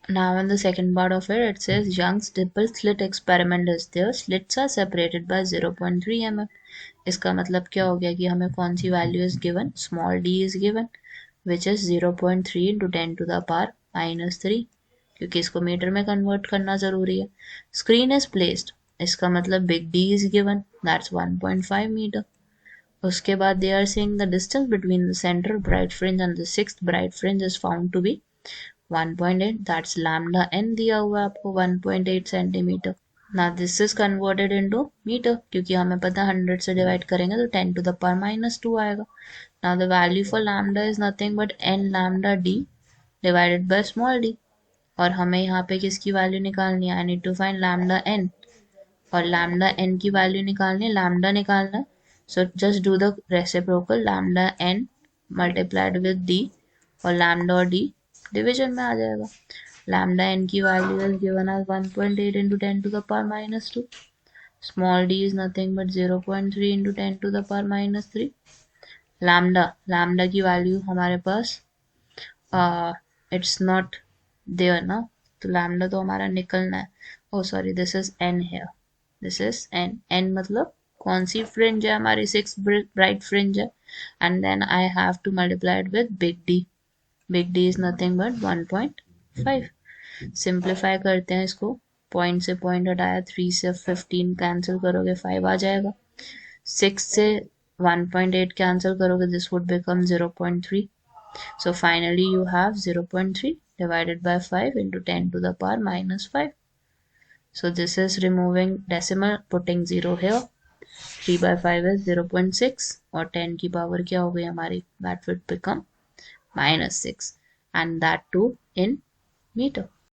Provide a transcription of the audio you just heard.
Now in the second part of it says Young's dimple slit experiment is there. Slits are separated by 0.3 mm. इसका मतलब क्या हो गया कि हमें कौन सी value is given, small d is given which is 0.3 into 10 to the power -3, क्योंकि इसको मीटर में कन्वर्ट करना जरूरी है. स्क्रीन इज प्लेस्ड, इसका मतलब big D is given, that's 1.5 metre. उसके बाद they are saying the distance between the central bright fringe and the sixth bright fringe is found to be 1.8, that's lambda n दिया हुआ है आपको 1.8 centimetre. ना this is converted into metre, क्योंकि हमें पता 100 से डिवाइड करेंगे तो 10 टू द पावर -2 आएगा. Now the value for lambda is nothing but n lambda d divided by small d. और हमें यहाँ पे किसकी वैल्यू निकालनी है, I need to find lambda n, और लैम्डा n की वैल्यू निकालनी है, लैम्डा निकालना है. So just do the reciprocal, lambda n multiplied with d, और लैम्डा और d डिवीजन में आ जाएगा. लैम्डा n की value is given as 1.8 into 10 to the power -2. Small d is nothing but 0.3 into 10 to the power -3. Lambda की value हमारे पास it's not there ना, तो लैम्डा तो हमारा निकलना है. Oh sorry, this is n here, this is n मतलब कौन सी फ्रिंज है हमारी, 6 ब्राइट फ्रिंज है, and then I have to multiply it with big D. Big D is nothing but 1.5. Simplify करते हैं इसको, पॉइंट से पॉइंट हटाया, 3 से 15 कैंसिल करोगे 5 आ जाएगा, 6 से 1.8 कैंसिल करोगे this would become 0.3. so finally you have 0.3 divided by 5 into 10 to the power -5. so this is removing decimal, putting 0 here. 3 by 5 is 0.6, और 10 की पावर क्या हो गई हमारी, that would become -6, and that too in meter.